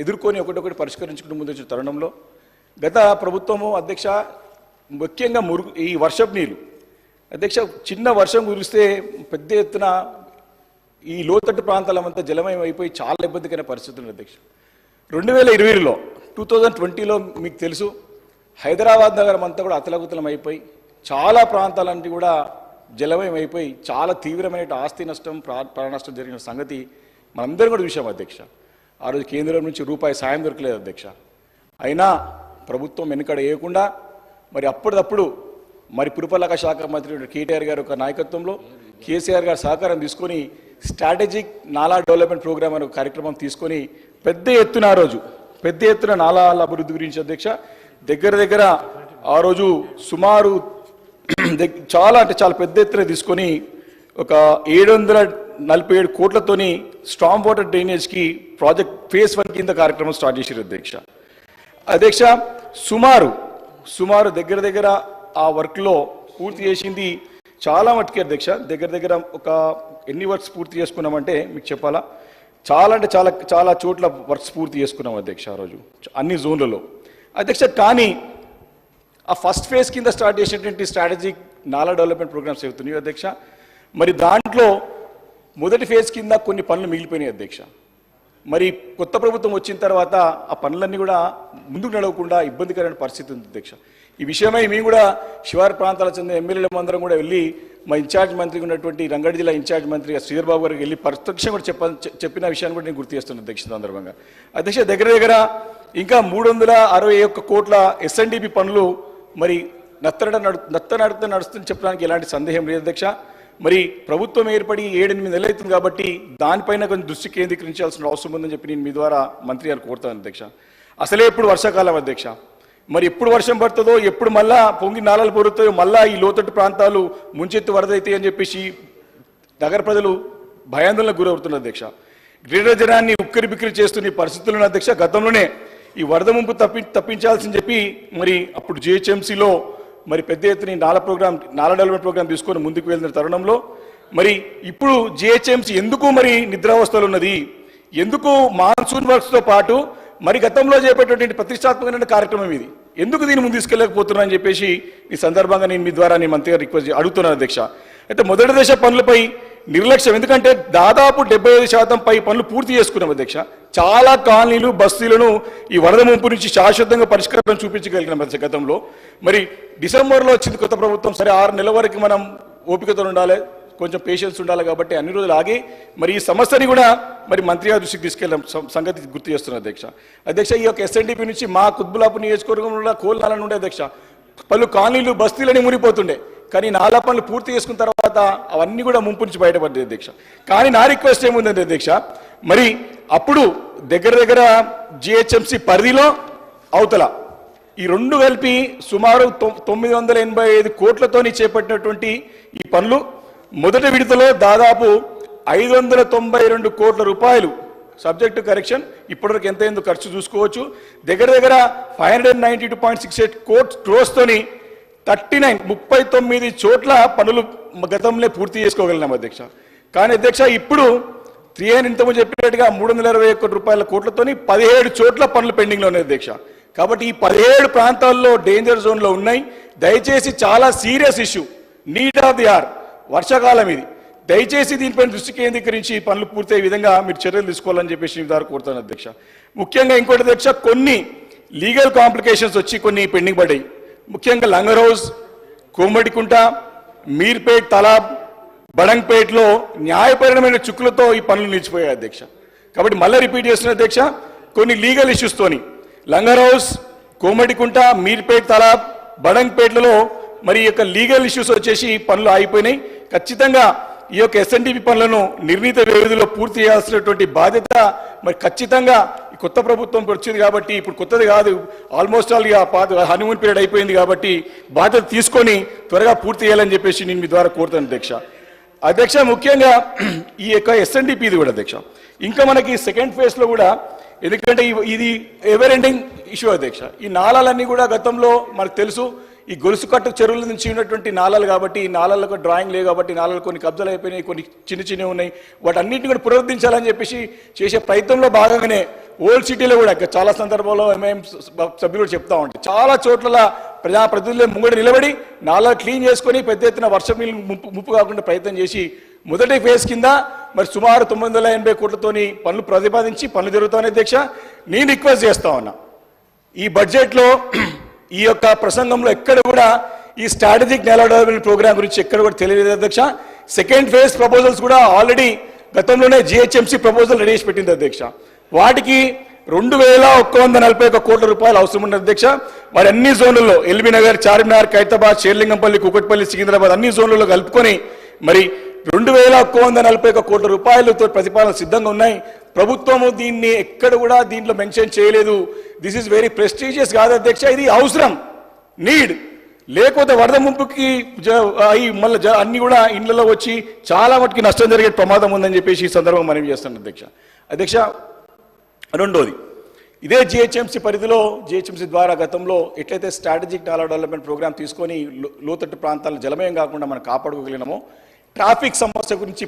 ఎదుర్కొని ఒకటొకటి పరిష్కరించుకుంటూ ముందు వచ్చిన తరుణంలో గత ప్రభుత్వము అధ్యక్ష ముఖ్యంగా ఈ వర్షపు నీళ్ళు అధ్యక్ష చిన్న వర్షం కురిస్తే పెద్ద ఎత్తున ఈ లోతట్టు ప్రాంతాలమంతా జలమయం అయిపోయి చాలా ఇబ్బందికరమైన పరిస్థితులు అధ్యక్ష 2020లో 2020లో మీకు తెలుసు హైదరాబాద్ నగరం అంతా కూడా అతలకుతలం అయిపోయి చాలా ప్రాంతాలన్నీ కూడా జలమయం అయిపోయి చాలా తీవ్రమైన ఆస్తి నష్టం ప్రాణ నష్టం జరిగిన సంగతి మనందరం కూడా చూసాం అధ్యక్ష ఆ రోజు కేంద్రం నుంచి రూపాయి సాయం దొరకలేదు అధ్యక్ష అయినా ప్రభుత్వం వెనుకడ వేయకుండా మరి అప్పటిదప్పుడు మరి పురపాలక శాఖ మంత్రి కేటీఆర్ గారు ఒక నాయకత్వంలో కేసీఆర్ గారు సహకారం తీసుకొని స్ట్రాటజిక్ నాలా డెవలప్మెంట్ ప్రోగ్రామ్ అనే కార్యక్రమం తీసుకొని పెద్ద ఎత్తున నాలాల అభివృద్ధి గురించి అధ్యక్ష దగ్గర ఆ రోజు సుమారు చాలా పెద్ద ఎత్తున తీసుకొని ఒక 747 కోట్లతోని స్ట్రాంగ్ వాటర్ డ్రైనేజ్కి ప్రాజెక్ట్ ఫేజ్ 1 కింద కార్యక్రమం స్టార్ట్ చేశారు అధ్యక్ష సుమారు దగ్గర ఆ వర్క్లో పూర్తి చేసింది చాలా మట్టుకి అధ్యక్ష దగ్గర ఒక ఎన్ని వర్క్స్ పూర్తి చేసుకున్నామంటే మీకు చెప్పాలా చాలా చోట్ల వర్క్స్ పూర్తి చేసుకున్నాం అధ్యక్ష ఆ రోజు అన్ని జోన్లలో అధ్యక్ష కానీ ఆ ఫస్ట్ ఫేజ్ కింద స్టార్ట్ చేసినటువంటి స్ట్రాటజిక్ నాలా డెవలప్మెంట్ ప్రోగ్రామ్స్ అవుతున్నాయి అధ్యక్ష మరి దాంట్లో మొదటి ఫేజ్ కింద కొన్ని పనులు మిగిలిపోయినాయి అధ్యక్ష మరి కొత్త ప్రభుత్వం వచ్చిన తర్వాత ఆ పనులన్నీ కూడా ముందుకు నడవకుండా ఇబ్బందికరమైన పరిస్థితి ఉంది అధ్యక్ష ఈ విషయమై మేము కూడా శివారు ప్రాంతాలకు చెందిన ఎమ్మెల్యేల అందరం కూడా వెళ్ళి మా ఇన్ఛార్జ్ మంత్రిగా ఉన్నటువంటి రంగారెడ్డి జిల్లా ఇన్ఛార్జ్ మంత్రి శ్రీధర్ బాబు గారికి వెళ్ళి ప్రత్యక్షం కూడా చెప్పిన విషయాన్ని కూడా నేను గుర్తు చేస్తున్నాను అధ్యక్ష సందర్భంగా అధ్యక్ష దగ్గర ఇంకా 361 కోట్ల ఎస్ఎన్డిపి పనులు మరి నత్త నడుస్తుంది చెప్పడానికి ఎలాంటి సందేహం లేదు అధ్యక్ష మరి ప్రభుత్వం ఏర్పడి 7-8 నెలలు అవుతుంది కాబట్టి దానిపైన కొంచెం దృష్టి కేంద్రీకరించాల్సిన అవసరం ఉందని చెప్పి నేను మీ ద్వారా మంత్రి గారు కోరుతాను అధ్యక్ష అసలే ఇప్పుడు వర్షాకాలం అధ్యక్ష మరి ఎప్పుడు వర్షం పడుతుందో ఎప్పుడు మళ్ళా పొంగి నాళాలు పొరుతాయో మళ్ళా ఈ లోతట్టు ప్రాంతాలు ముంచెత్తి వరదైతాయి అని చెప్పేసి నగర ప్రజలు భయాందోళనకు గురవుతున్నారు అధ్యక్ష గ్రేటర్ జనాన్ని ఉక్కిరి బిక్కిరి చేస్తున్న పరిస్థితులను అధ్యక్ష గతంలోనే ఈ వరద ముంపు తప్పించాల్సింది చెప్పి మరి అప్పుడు జిహెచ్ఎంసీలో మరి పెద్ద ఎత్తున నాలా డెవలప్మెంట్ ప్రోగ్రామ్ తీసుకొని ముందుకు వెళ్ళిన తరుణంలో మరి ఇప్పుడు జిహెచ్ఎంసీ ఎందుకు మరి నిద్రావస్థలు ఉన్నది ఎందుకు మాన్సూన్ వర్క్స్తో పాటు మరి గతంలో చేపట్టేటువంటి ప్రతిష్టాత్మకమైన కార్యక్రమం ఇది ఎందుకు దీన్ని ముందు తీసుకెళ్ళకపోతున్నా అని చెప్పేసి ఈ సందర్భంగా నేను మీ ద్వారా నేను మంత్రిగా రిక్వెస్ట్ అడుగుతున్నాను అధ్యక్ష అయితే మొదటి దశ పనులపై నిర్లక్ష్యం ఎందుకంటే దాదాపు 75% పై పనులు పూర్తి చేసుకున్నాం అధ్యక్ష చాలా కాలనీలు బస్తీలను ఈ వరద ముంపు నుంచి శాశ్వతంగా పరిష్కారం చూపించగలిగినాం అధ్యక్ష గతంలో మరి డిసెంబర్లో వచ్చింది కొత్త ప్రభుత్వం సరే 6 నెలల వరకు మనం ఓపికతో ఉండాలి కొంచెం పేషెన్స్ ఉండాలి కాబట్టి అన్ని రోజులు ఆగి మరి ఈ సమస్యని కూడా మరి మంత్రి గారి దృష్టికి తీసుకెళ్ళాం సంగతి గుర్తు చేస్తున్నారు అధ్యక్ష ఈ యొక్క ఎస్ఎన్డిపి నుంచి మా కుత్బులాపూర్ నియోజకవర్గంలో కోల్నాలను ఉండే అధ్యక్ష పలు కాలనీలు బస్తీలని మునిపోతుండే కానీ నాలా పనులు పూర్తి చేసుకున్న తర్వాత అవన్నీ కూడా ముంపు నుంచి బయటపడ్డాయి అధ్యక్ష కానీ నా రిక్వెస్ట్ ఏముందంటే అధ్యక్ష మరి అప్పుడు దగ్గర జిహెచ్ఎంసీ పరిధిలో అవతల ఈ రెండు కలిపి సుమారు 985 కోట్లతోని చేపట్టినటువంటి ఈ పనులు మొదటి విడతలో దాదాపు 592 కోట్ల రూపాయలు సబ్జెక్టు కరెక్షన్ ఇప్పటివరకు ఎంతైందో ఖర్చు చూసుకోవచ్చు దగ్గర 592.68 క్రోర్స్తోని 39 చోట్ల పనులు గతంలో పూర్తి చేసుకోగలిగినాం అధ్యక్ష కానీ అధ్యక్ష ఇప్పుడు ఇంతకు చెప్పినట్టుగా 321 కోట్లతోని 17 చోట్ల పనులు పెండింగ్లో ఉన్నాయి అధ్యక్ష కాబట్టి ఈ 17 ప్రాంతాల్లో డేంజర్ జోన్లో ఉన్నాయి దయచేసి చాలా serious issue need of the hour వర్షాకాలం ఇది దయచేసి దీనిపైన దృష్టి కేంద్రీకరించి పనులు పూర్తయ్యే విధంగా మీరు చర్యలు తీసుకోవాలని చెప్పేసి ద్వారా కోరుతాను అధ్యక్ష ముఖ్యంగా ఇంకోటి అధ్యక్ష కొన్ని లీగల్ కాంప్లికేషన్స్ వచ్చి కొన్ని పెండింగ్ పడ్డాయి ముఖ్యంగా లంగర్ హౌస్ కోమడికుంట మీర్పేట్ తలాబ్ బడంగ్పేట్లో న్యాయపరమైన చుక్కులతో ఈ పనులు నిలిచిపోయాయి అధ్యక్ష కాబట్టి మళ్ళీ రిపీట్ చేస్తున్న అధ్యక్ష కొన్ని లీగల్ ఇష్యూస్తోని లంగర్ హౌస్ కోమడికుంట మీర్పేట్ తలాబ్ బడంగ్పేట్లలో మరి యొక్క లీగల్ ఇష్యూస్ వచ్చేసి పనులు ఆగిపోయినాయి ఖచ్చితంగా ఈ యొక్క ఎస్ఎన్డిపి పనులను నిర్ణీత వ్యవధిలో పూర్తి చేయాల్సినటువంటి బాధ్యత మరి ఖచ్చితంగా ఈ కొత్త ప్రభుత్వం వచ్చింది కాబట్టి ఇప్పుడు కొత్తది కాదు ఆల్మోస్ట్ ఆల్ హనీమూన్ పీరియడ్ అయిపోయింది కాబట్టి బాధ్యత తీసుకొని త్వరగా పూర్తి చేయాలని చెప్పేసి నేను మీ ద్వారా కోరుతాను అధ్యక్ష ముఖ్యంగా ఈ యొక్క ఎస్ఎన్డిపి ఇది కూడా అధ్యక్ష ఇంకా మనకి సెకండ్ ఫేజ్లో కూడా ఎందుకంటే ఇది ఎవర్ ఎండింగ్ ఇష్యూ అధ్యక్ష ఈ నాళాలన్నీ కూడా గతంలో మనకు తెలుసు ఈ గొలుసు కట్టు చెరువుల నుంచి ఉన్నటువంటి నాళాలు కాబట్టి ఈ నాళాలకు డ్రాయింగ్ లేవు కాబట్టి నాళాలు కొన్ని కబ్జాలు అయిపోయినాయి కొన్ని చిన్నవి ఉన్నాయి వాటన్నింటినీ కూడా పునరుద్ధరించాలని చెప్పేసి చేసే ప్రయత్నంలో భాగంగానే ఓల్డ్ సిటీలో కూడా చాలా సందర్భాల్లో ఎంఐఎం సభ్యులు కూడా చెప్తా ఉంటాయి, చాలా చోట్ల ప్రజాప్రతినిధులు ముంగడి నిలబడి నాలా క్లీన్ చేసుకొని పెద్ద ఎత్తున వర్షం నీళ్ళు ముప్పు కాకుండా ప్రయత్నం చేసి మొదటి ఫేజ్ కింద మరి సుమారు 980 కోట్లతోని పనులు ప్రతిపాదించి పనులు జరుగుతాయని అధ్యక్ష. నేను రిక్వెస్ట్ చేస్తా ఉన్నా, ఈ బడ్జెట్లో ఈ యొక్క ప్రసంగంలో ఎక్కడ కూడా ఈ స్ట్రాటజిక్ నేషనల్ డెవలప్మెంట్ ప్రోగ్రామ్ గురించి ఎక్కడ కూడా తెలియలేదు అధ్యక్ష. సెకండ్ ఫేజ్ ప్రపోజల్స్ కూడా ఆల్రెడీ గతంలోనే జిహెచ్ఎంసీ ప్రపోజల్ రెడీ చేసి పెట్టింది అధ్యక్ష. వాటికి 2141 కోట్ల రూపాయలు అవసరం ఉంది అధ్యక్ష. మరి అన్ని జోన్లలో ఎల్బీ నగర్, చార్మినార్, ఖైరతాబాద్, షేర్లింగంపల్లి, కుకట్పల్లి, సికింద్రాబాద్ అన్ని జోన్లలో కలుపుకొని మరి 2141 కోట్ల రూపాయలతో ప్రతిపాదన సిద్ధంగా ఉన్నాయి. ప్రభుత్వము దీన్ని ఎక్కడ కూడా దీంట్లో మెన్షన్ చేయలేదు. దిస్ ఈజ్ వెరీ ప్రెస్టీజియస్ కాదు అధ్యక్ష, ఇది అవసరం, నీడ్. లేకపోతే వరద ముంపుకి మళ్ళీ అన్ని కూడా ఇళ్లలో వచ్చి చాలా మటుకి నష్టం జరిగే ప్రమాదం ఉందని చెప్పేసి ఈ సందర్భంగా మనం చేస్తాను అధ్యక్ష. రెండోది, ఇదే జిహెచ్ఎంసీ పరిధిలో జిహెచ్ఎంసీ ద్వారా గతంలో ఎట్లయితే స్ట్రాటజిక్ డెవలప్మెంట్ ప్రోగ్రామ్ తీసుకొని లోతట్టు ప్రాంతాలను జలమయం కాకుండా మనం కాపాడుకోగలిగినామో, ట్రాఫిక్ సమస్య గురించి